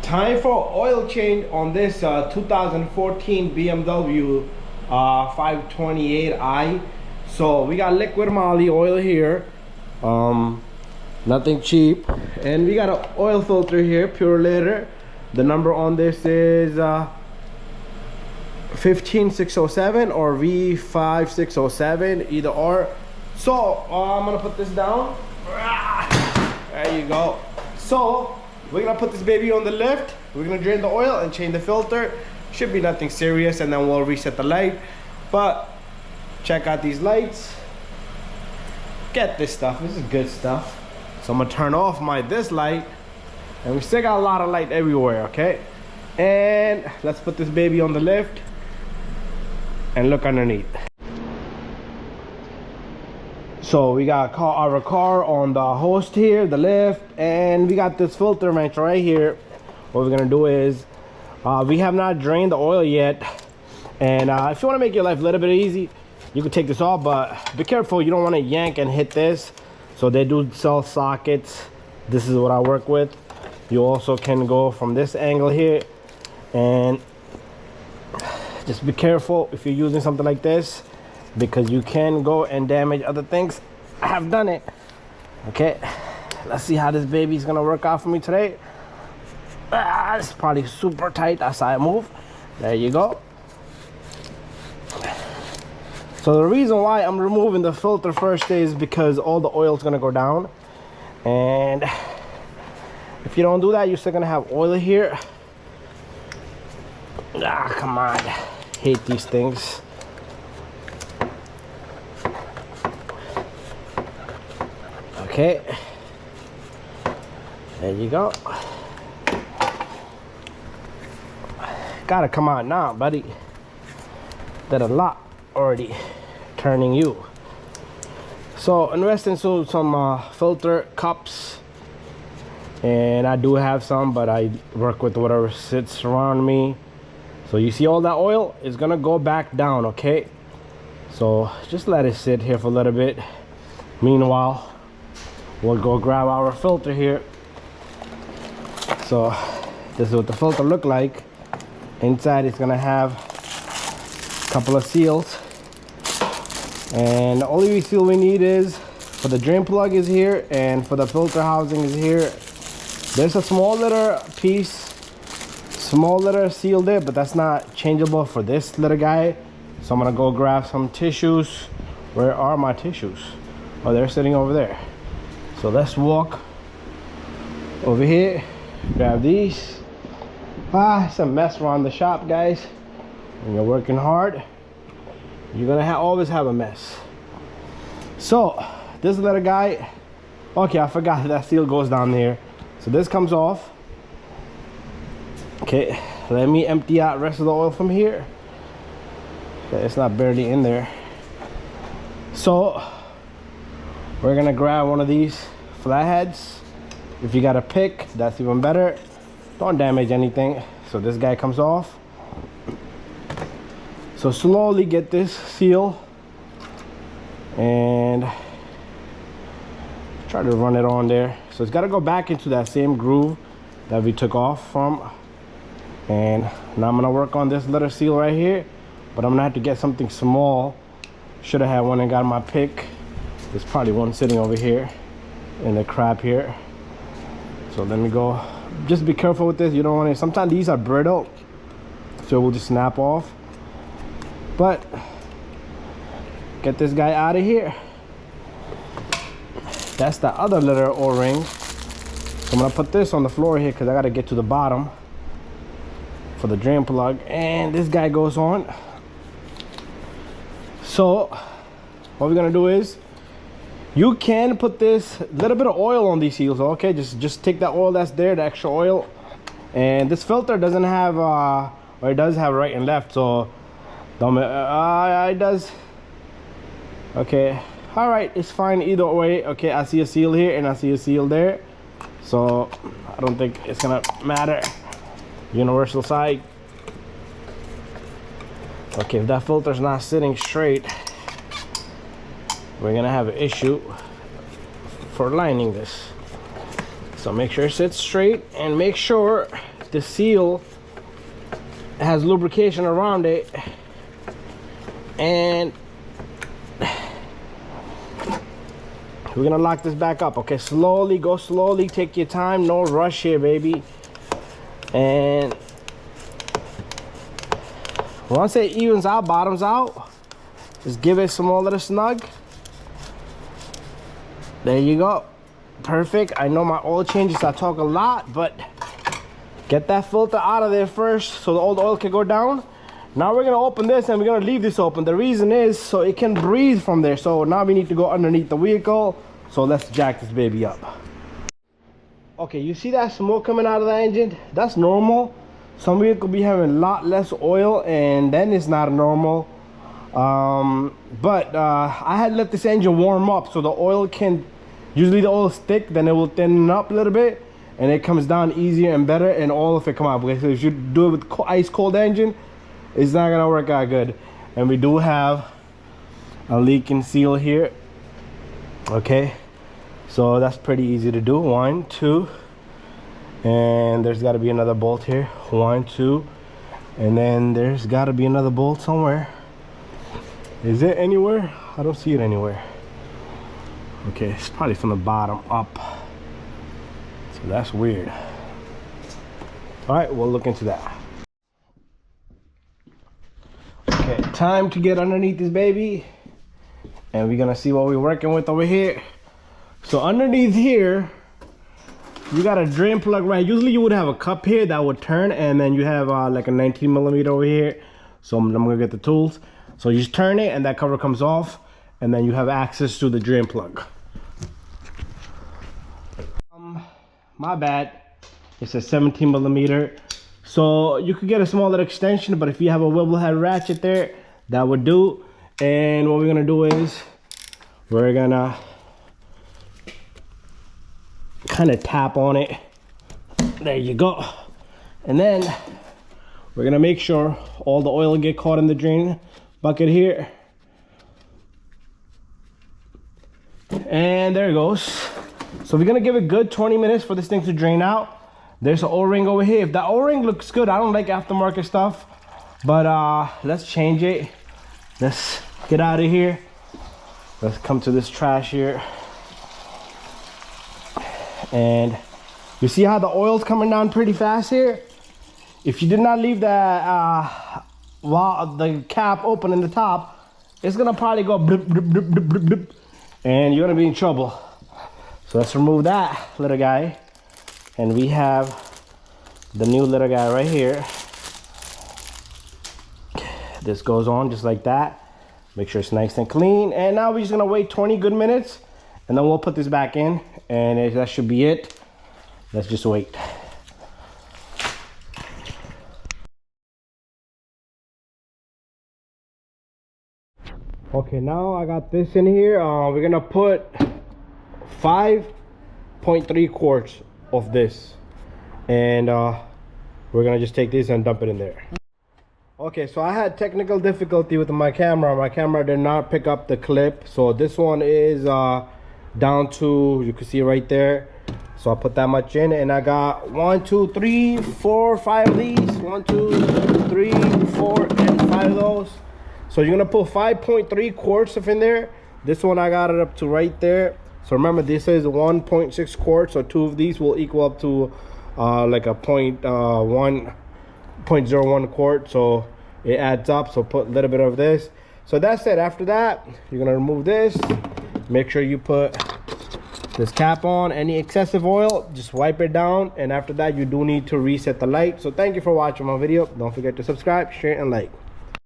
Time for oil change on this 2014 BMW 528i. So we got liquid moly oil here, nothing cheap, and we got an oil filter here, pure liter. The number on this is 15607 or V5607, either or. So I'm gonna put this down. There you go. So we're gonna put this baby on the lift. We're gonna drain the oil and change the filter. Should be nothing serious, and then we'll reset the light. But check out these lights. Get this stuff. This is good stuff. So I'm gonna turn off this light, and we still got a lot of light everywhere. Okay, and let's put this baby on the lift and look underneath. So we got our car on the host here, the lift, and we got this filter wrench right here. What we're gonna do is, we have not drained the oil yet, and if you wanna make your life a little bit easy, you can take this off, but be careful, you don't wanna yank and hit this. So they do sell sockets. This is what I work with. You also can go from this angle here, and just be careful if you're using something like this, because you can go and damage other things. I have done it. Okay, let's see how this baby's gonna work out for me today. It's probably super tight. That's how I move. There you go. So the reason why I'm removing the filter first is because all the oil's gonna go down, and if you don't do that, you're still gonna have oil here. Come on, hate these things. Okay, there you go. Gotta come out now, buddy. Did a lot already turning you. So invest into some filter cups, and I do have some, but I work with whatever sits around me. So you see all that oil is gonna go back down. Okay, so just let it sit here for a little bit. Meanwhile, we'll go grab our filter here. So this is what the filter look like. Inside it's gonna have a couple of seals, and the only seal we need is for the drain plug is here, and for the filter housing is here. There's a small little piece, small little seal there, but that's not changeable for this little guy. So I'm gonna go grab some tissues. Where are my tissues? Oh, they're sitting over there. So let's walk over here, grab these. It's a mess around the shop, guys. When you're working hard, you're gonna always have a mess. So this little guy, okay, I forgot that seal goes down there. So this comes off. Okay, let me empty out the rest of the oil from here. Okay, it's not barely in there. So we're gonna grab one of these flatheads. If you got a pick, that's even better. Don't damage anything. So this guy comes off. So slowly get this seal and try to run it on there. So it's got to go back into that same groove that we took off from. And now I'm gonna work on this little seal right here, but I'm gonna have to get something small. Should have had one and got my pick. There's probably one sitting over here in the crap here. So let me go. Just be careful with this. You don't want to, sometimes these are brittle, so it will just snap off. But get this guy out of here. That's the other little O-ring. So I'm gonna put this on the floor here because I gotta get to the bottom for the drain plug, and this guy goes on. So what we're gonna do is, you can put this little bit of oil on these seals. Okay, just take that oil that's there, the extra oil, and this filter doesn't have or it does have right and left, so don't it does. Okay, all right, it's fine either way. Okay, I see a seal here and I see a seal there, so I don't think it's gonna matter. Universal side. Okay, if that filter's not sitting straight, we're gonna have an issue for lining this. So make sure it sits straight, and make sure the seal has lubrication around it, and we're gonna lock this back up. Okay, slowly, go slowly, take your time, no rush here, baby. And once it evens out, bottoms out, just give it some more little snug. There you go. Perfect. I know my oil changes, I talk a lot, but get that filter out of there first so the old oil can go down. Now we're gonna open this and we're gonna leave this open. The reason is so it can breathe from there. So now we need to go underneath the vehicle. So let's jack this baby up. Okay, you see that smoke coming out of the engine? That's normal. Some vehicles be having a lot less oil, and then it's not normal. I had let this engine warm up so the oil can, usually the oil is thick, then it will thin up a little bit and it comes down easier and better, and all of it come out. Because if you do it with ice cold engine, it's not gonna work out good. And we do have a leaking seal here. Okay, so that's pretty easy to do. 1, 2, and there's got to be another bolt here. 1, 2, and then there's got to be another bolt somewhere. Is it anywhere? I don't see it anywhere. Okay, it's probably from the bottom up, so that's weird. All right, we'll look into that. Okay, time to get underneath this baby, and we're gonna see what we're working with over here. So underneath here, you got a drain plug, right? Usually you would have a cup here that would turn, and then you have like a 19mm over here. So I'm gonna get the tools. So you just turn it and that cover comes off, and then you have access to the drain plug. My bad, it's a 17mm. So you could get a smaller extension, but if you have a wibblehead head ratchet there, that would do. And what we're gonna do is we're gonna kind of tap on it. There you go. And then we're gonna make sure all the oil get caught in the drain bucket here. And there it goes. So we're gonna give it good 20 minutes for this thing to drain out. There's an O-ring over here. If the O-ring looks good, I don't like aftermarket stuff, but let's change it. Let's get out of here. Let's come to this trash here. And you see how the oil's coming down pretty fast here? If you did not leave the cap open in the top, it's gonna probably go blip, blip, blip, blip, blip, blip, and you're gonna be in trouble. So let's remove that little guy, and we have the new little guy right here. This goes on just like that. Make sure it's nice and clean. And now we're just gonna wait 20 good minutes, and then we'll put this back in, and that should be it. Let's just wait. Okay, now I got this in here. We're gonna put 5.3 quarts of this, and we're gonna just take this and dump it in there. Okay, so I had technical difficulty with my camera. My camera did not pick up the clip, so this one is down to, you can see right there. So I put that much in, and I got 1, 2, 3, 4, 5 of these. 1, 2, 3, 4, and 5 of those. So you're gonna put 5.3 quarts of in there. This one I got it up to right there. So remember, this is 1.6 quarts, so 2 of these will equal up to like a 0.01 quart. So it adds up. So put a little bit of this. So that's it. After that, you're gonna remove this. Make sure you put this cap on. Any excessive oil, just wipe it down. And after that, you do need to reset the light. So thank you for watching my video. Don't forget to subscribe, share, and like.